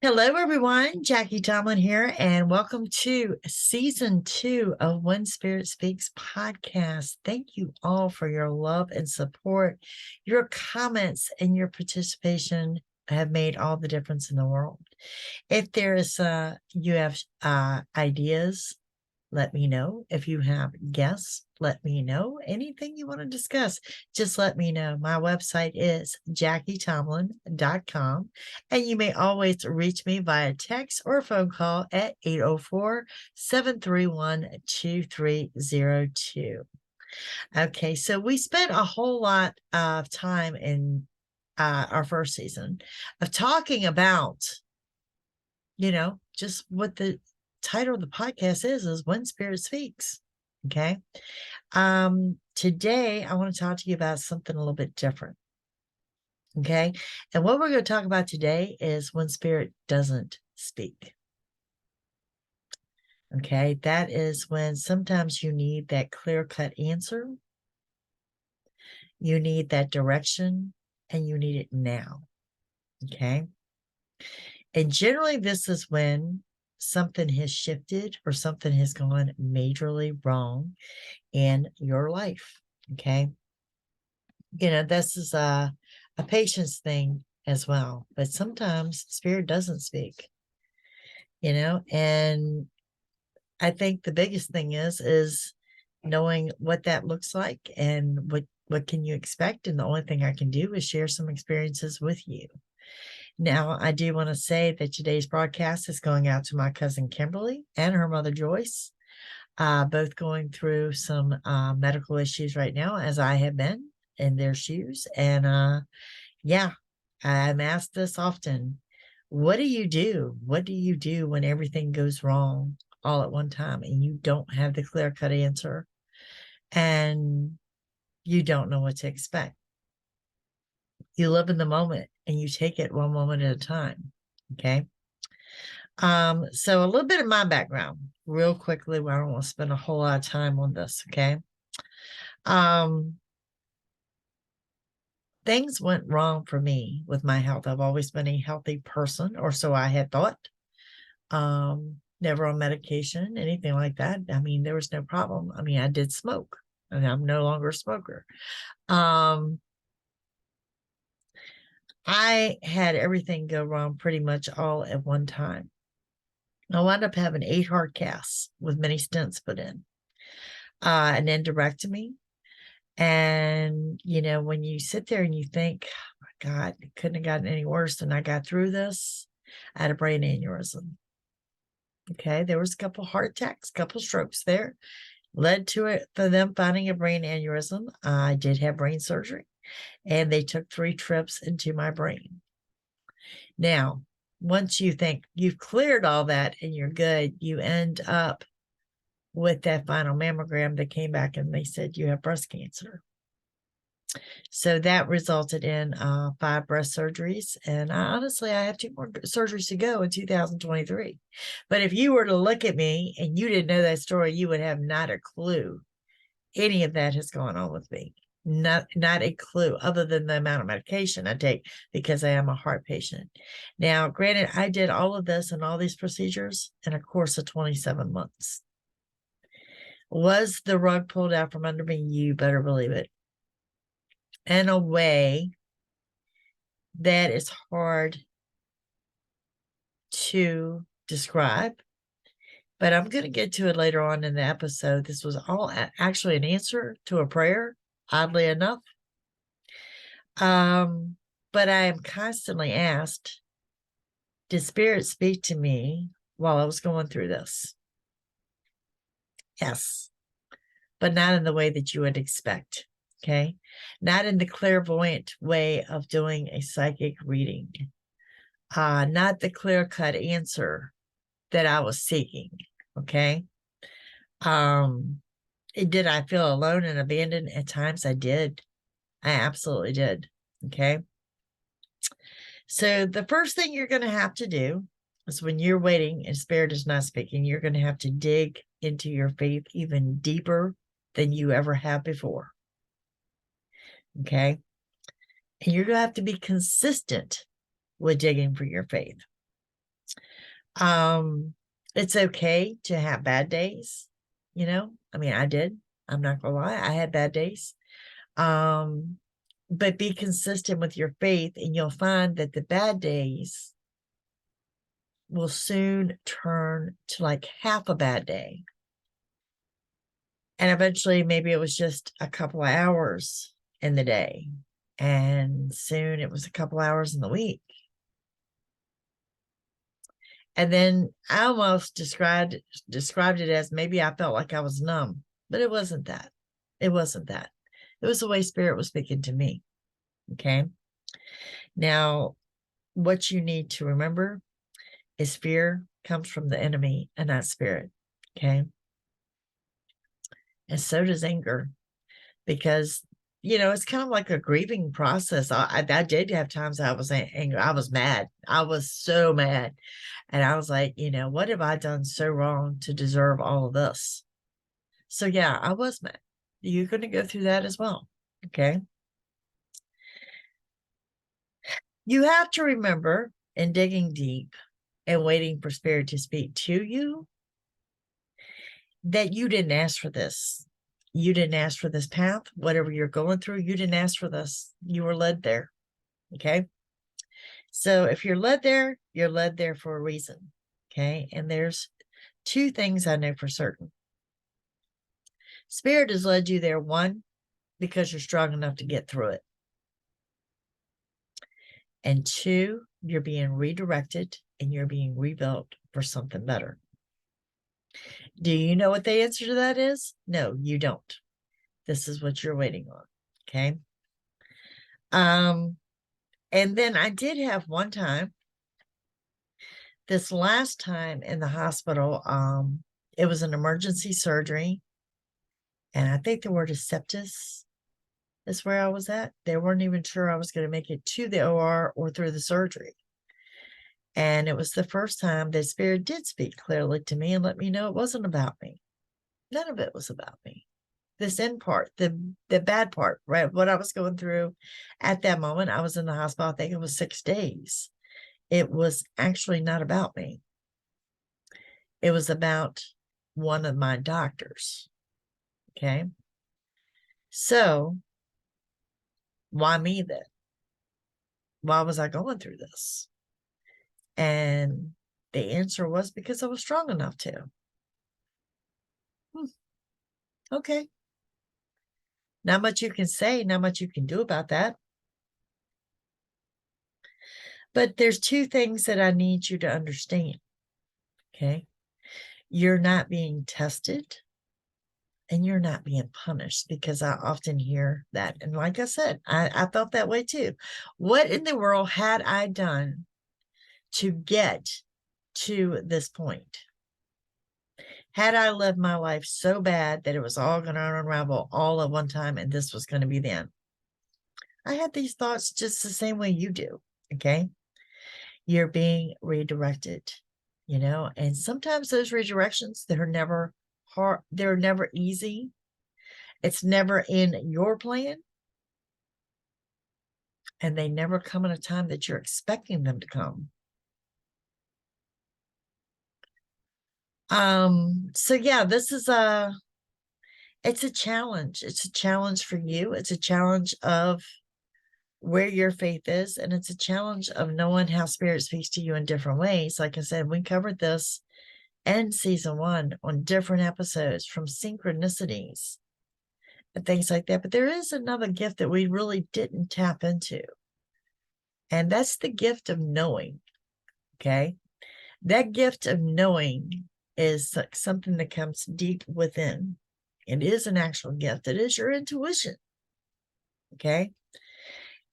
Hello, everyone. Jackie-Tomlin here, and welcome to season 2 of When Spirit Speaks podcast. Thank you all for your love and support. Your comments and your participation have made all the difference in the world. If you have ideas, let me know. If you have guests, let me know. Anything you want to discuss, just let me know. My website is JackieTomlin.com, and you may always reach me via text or phone call at 804-731-2302. Okay, so we spent a whole lot of time in our first season of talking about, just what the title of the podcast is When Spirit Speaks. Okay. Today I want to talk to you about something a little bit different. Okay. And what we're going to talk about today is when spirit doesn't speak. Okay. That is when sometimes you need that clear-cut answer. You need that direction, and you need it now. Okay. And generally this is when something has shifted or something has gone majorly wrong in your life. Okay. This is a patience thing as well, but sometimes spirit doesn't speak, and I think the biggest thing is knowing what that looks like and what can you expect. And the only thing I can do is share some experiences with you. Now, I do want to say that today's broadcast is going out to my cousin Kimberly and her mother Joyce, both going through some medical issues right now, as I have been in their shoes. And yeah, I'm asked this often. What do you do? What do you do when everything goes wrong all at one time and you don't have the clear-cut answer and you don't know what to expect? You live in the moment and you take it one moment at a time. Okay. So a little bit of my background real quickly. I don't want to spend a whole lot of time on this. Okay. Things went wrong for me with my health. I've always been a healthy person, or so I had thought. Never on medication, anything like that. I mean, there was no problem. I mean, I did smoke and I'm no longer a smoker. I had everything go wrong pretty much all at one time. I wound up having 8 heart casts with many stents put in, an endorectomy. And, when you sit there and you think, oh my God, it couldn't have gotten any worse than I got through this. I had a brain aneurysm. Okay. There was a couple heart attacks, a couple strokes there, led to it for them finding a brain aneurysm. I did have brain surgery, and they took 3 trips into my brain. Now, once you think you've cleared all that and you're good, you end up with that final mammogram. They came back and they said you have breast cancer. So that resulted in 5 breast surgeries. And honestly, I have 2 more surgeries to go in 2023. But if you were to look at me and you didn't know that story, you would have not a clue any of that has gone on with me. Not a clue, other than the amount of medication I take because I am a heart patient. Now, granted, I did all of this and all these procedures in a course of 27 months. Was the rug pulled out from under me? You better believe it. In a way that is hard to describe, but I'm going to get to it later on in the episode. This was all actually an answer to a prayer, oddly enough. But I am constantly asked, did spirit speak to me while I was going through this? Yes, but not in the way that you would expect. Okay. Not in the clairvoyant way of doing a psychic reading. Not the clear-cut answer that I was seeking. Okay. Did I feel alone and abandoned at times? I did. I absolutely did. Okay. So the first thing you're going to have to do is, when you're waiting and spirit is not speaking, you're going to have to dig into your faith even deeper than you ever have before. Okay. And you're going to have to be consistent with digging for your faith. It's okay to have bad days, you know. I mean, I did. I'm not gonna lie, I had bad days. But be consistent with your faith, and you'll find that the bad days will soon turn to like half a bad day. And eventually, maybe it was just a couple of hours in the day. And soon it was a couple hours in the week. And then I almost described it as maybe I felt like I was numb, but it wasn't that. It wasn't that. It was the way Spirit was speaking to me. Okay. Now, what you need to remember is fear comes from the enemy and not Spirit. Okay. And so does anger, because it's kind of like a grieving process. I did have times I was angry. I was mad. I was so mad. And I was like, what have I done so wrong to deserve all of this? So yeah, I was mad. You're going to go through that as well. Okay. You have to remember, in digging deep and waiting for Spirit to speak to you, that you didn't ask for this. You didn't ask for this path. Whatever you're going through, you didn't ask for this. You were led there. Okay. So if you're led there, you're led there for a reason. Okay. And there's two things I know for certain. Spirit has led you there, one, because you're strong enough to get through it. And two, you're being redirected and you're being rebuilt for something better. Do you know what the answer to that is? No, you don't. This is what you're waiting on. Okay. And then I did have one time, this last time in the hospital, it was an emergency surgery. And I think the word is sepsis is where I was at. They weren't even sure I was going to make it to the OR or through the surgery. And it was the first time that Spirit did speak clearly to me and let me know it wasn't about me. None of it was about me. This end part, the bad part, right? What I was going through at that moment, I was in the hospital, I think it was 6 days. It was actually not about me. It was about one of my doctors. Okay. So why me then? Why was I going through this? And the answer was because I was strong enough to. Okay. Not much you can say, not much you can do about that. But there's two things that I need you to understand. Okay. You're not being tested and you're not being punished, because I often hear that. And like I said, I felt that way too. What in the world had I done to get to this point? Had I lived my life so bad that it was all going to unravel all at one time and this was going to be the end? I had these thoughts just the same way you do. Okay. You're being redirected, and sometimes those redirections, they're never hard. They're never easy. It's never in your plan. And they never come in a time that you're expecting them to come. So yeah, this is it's a challenge. It's a challenge for you. It's a challenge of where your faith is, and it's a challenge of knowing how Spirit speaks to you in different ways. Like I said, we covered this in season 1 on different episodes, from synchronicities and things like that. But there is another gift that we really didn't tap into, and that's the gift of knowing. Okay. That gift of knowing is something that comes deep within. It is an actual gift. It is your intuition. Okay.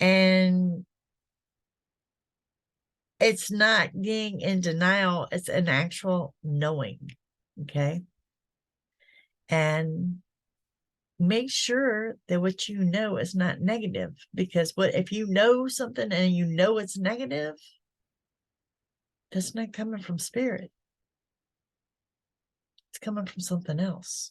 And it's not being in denial. It's an actual knowing. Okay. And make sure that what you know is not negative, because if you know something and you know it's negative, that's not coming from Spirit. It's coming from something else.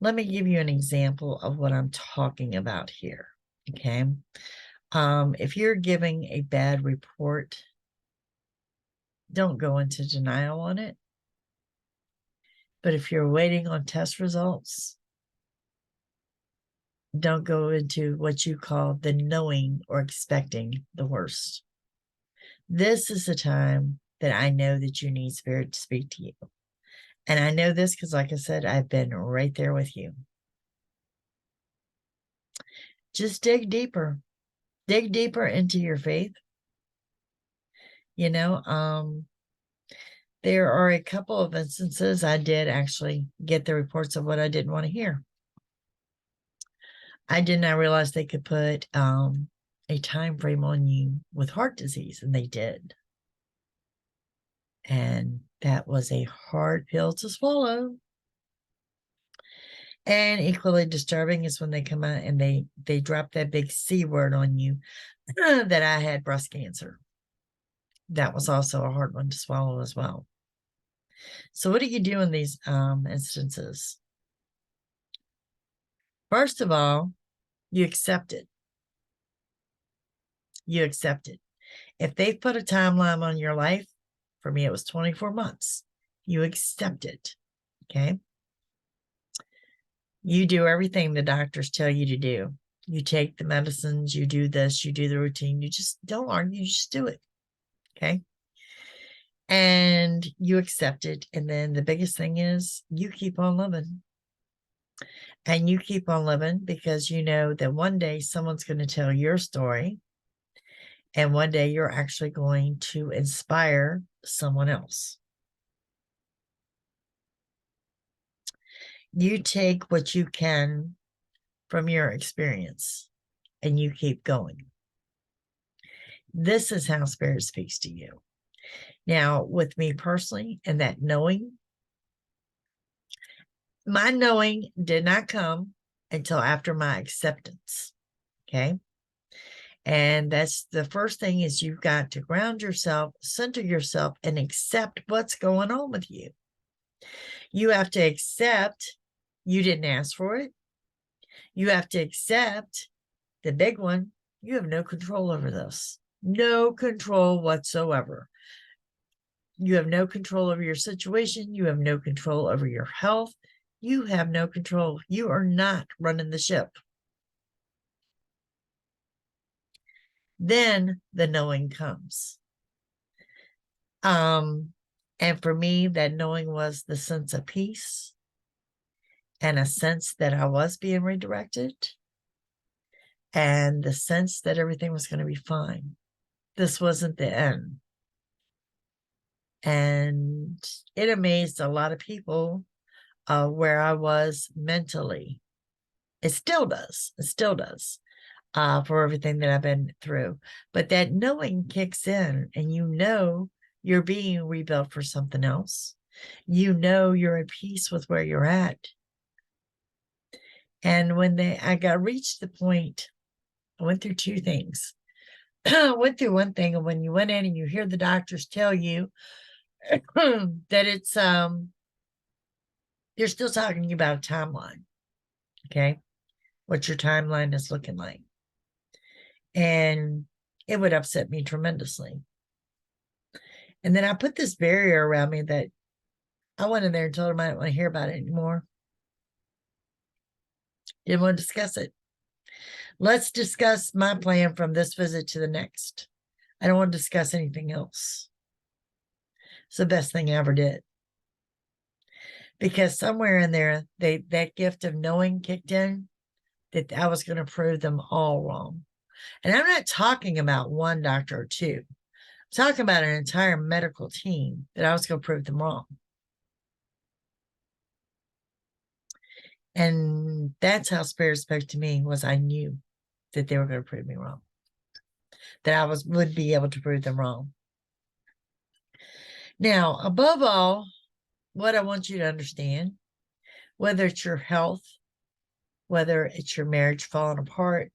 Let me give you an example of what I'm talking about here. Okay. If you're giving a bad report, don't go into denial on it. But if you're waiting on test results, don't go into what you call the knowing or expecting the worst. This is the time that I know that you need Spirit to speak to you. And I know this because, like I said, I've been right there with you. Just dig deeper. Dig deeper into your faith. You know, there are a couple of instances I did actually get the reports of what I didn't want to hear. I did not realize they could put a time frame on you with heart disease, and they did. And that was a hard pill to swallow. And equally disturbing is when they come out and they drop that big C word on you that I had breast cancer. That was also a hard one to swallow as well. So what do you do in these instances? First of all, you accept it. You accept it. If they've put a timeline on your life, for me, it was 24 months. You accept it. Okay. You do everything the doctors tell you to do. You take the medicines, you do this, you do the routine. You just don't argue, you just do it. Okay. And you accept it. And then the biggest thing is you keep on living. And you keep on living because you know that one day someone's going to tell your story. And one day you're actually going to inspire someone else. You take what you can from your experience and you keep going. This is how Spirit speaks to you. Now, with me personally, and that knowing, my knowing did not come until after my acceptance. Okay. And that's the first thing is you've got to ground yourself, center yourself, and accept what's going on with you. You have to accept you didn't ask for it. You have to accept the big one. You have no control over this. No control whatsoever. You have no control over your situation. You have no control over your health. You have no control. You are not running the ship. Then the knowing comes. And for me, that knowing was the sense of peace and a sense that I was being redirected and the sense that everything was going to be fine. This wasn't the end. And it amazed a lot of people where I was mentally. It still does. It still does for everything that I've been through. But that knowing kicks in and you know you're being rebuilt for something else. You know you're at peace with where you're at. And when I reached the point, I went through two things. I went through one thing, and when you went in and you hear the doctors tell you that it's you're still talking about a timeline. Okay. What your timeline is looking like. And it would upset me tremendously. And then I put this barrier around me that I went in there and told them I didn't want to hear about it anymore. Didn't want to discuss it. Let's discuss my plan from this visit to the next. I don't want to discuss anything else. It's the best thing I ever did. Because somewhere in there, that gift of knowing kicked in that I was going to prove them all wrong. And I'm not talking about one doctor or two. I'm talking about an entire medical team that I was going to prove them wrong. And that's how Spirit spoke to me, was I knew that they were going to prove me wrong. That I would be able to prove them wrong. Now, above all, what I want you to understand, whether it's your health, whether it's your marriage falling apart,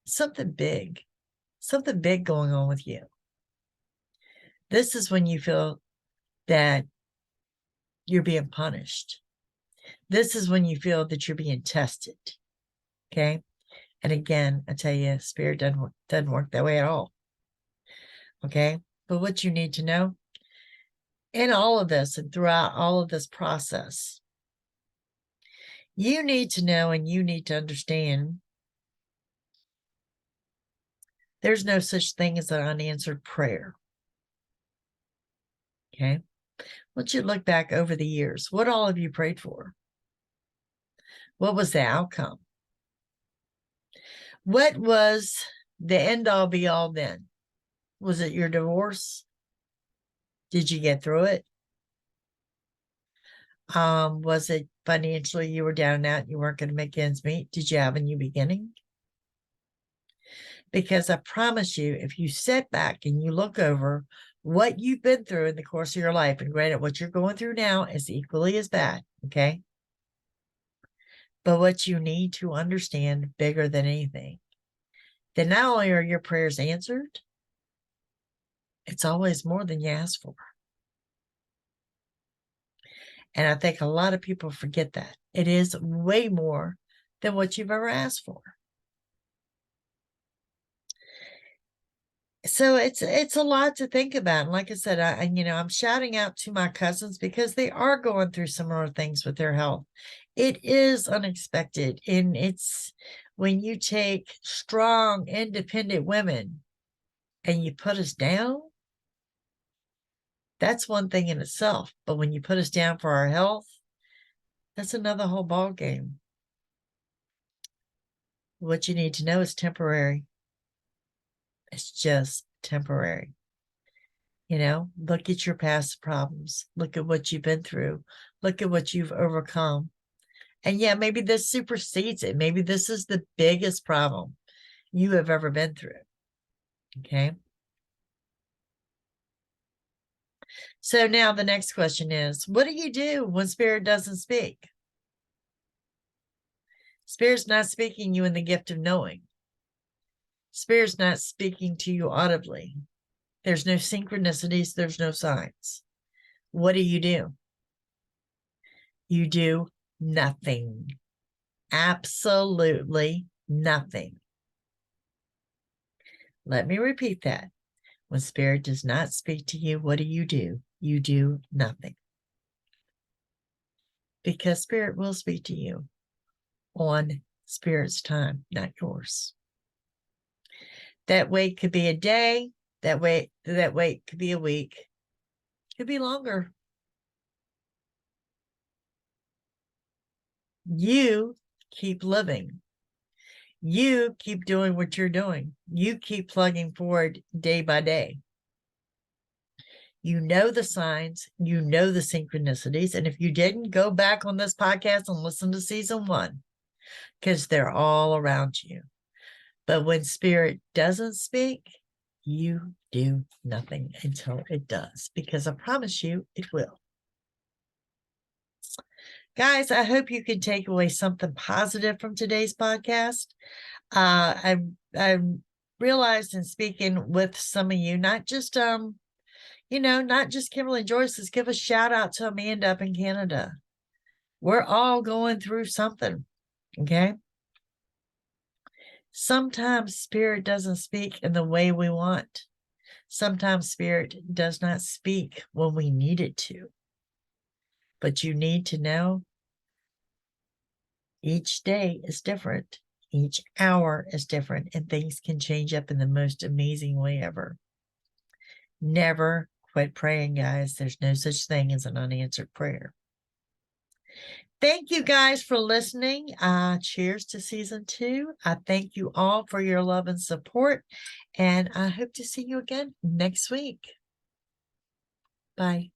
something big going on with you. This is when you feel that you're being punished. This is when you feel that you're being tested. Okay. And again, I tell you, Spirit doesn't work that way at all. Okay? But what you need to know in all of this and throughout all of this process, you need to know and you need to understand there's no such thing as an unanswered prayer. Okay? Once you look back over the years, what all have you prayed for? What was the outcome? What was the end all be all then? Was it your divorce? Did you get through it? Was it financially you were down and out, you weren't going to make ends meet? Did you have a new beginning? Because I promise you, if you sit back and you look over what you've been through in the course of your life, and granted, what you're going through now is equally as bad, okay? But what you need to understand bigger than anything, that not only are your prayers answered, it's always more than you ask for. And I think a lot of people forget that. It is way more than what you've ever asked for. So it's a lot to think about. And like I said, I'm shouting out to my cousins because they are going through similar things with their health. It is unexpected. And it's when you take strong, independent women and you put us down, that's one thing in itself. But when you put us down for our health, that's another whole ball game. What you need to know is temporary. It's just temporary. Look at your past problems. Look at what you've been through. Look at what you've overcome. And yeah, maybe this supersedes it. Maybe this is the biggest problem you have ever been through. Okay. So now the next question is, what do you do when Spirit doesn't speak? Spirit's not speaking you in the gift of knowing. Spirit's not speaking to you audibly. There's no synchronicities. There's no signs. What do? You do nothing. Absolutely nothing. Let me repeat that. When Spirit does not speak to you, what do? You do nothing. Because Spirit will speak to you on Spirit's time, not yours. That wait could be a day. That wait could be a week. Could be longer. You keep living. You keep doing what you're doing. You keep plugging forward day by day. You know the signs, you know the synchronicities. And if you didn't, go back on this podcast and listen to season 1, because they're all around you. But when Spirit doesn't speak, you do nothing until it does, because I promise you it will. Guys, I hope you can take away something positive from today's podcast. I realized in speaking with some of you, not just not just Kimberly Joyce, let's give a shout out to Amanda up in Canada. We're all going through something, okay? Sometimes Spirit doesn't speak in the way we want. Sometimes Spirit does not speak when we need it to. But you need to know each day is different. Each hour is different, and things can change up in the most amazing way ever. Never quit praying, guys. There's no such thing as an unanswered prayer. Thank you guys for listening. Cheers to season 2. I thank you all for your love and support, and I hope to see you again next week. Bye.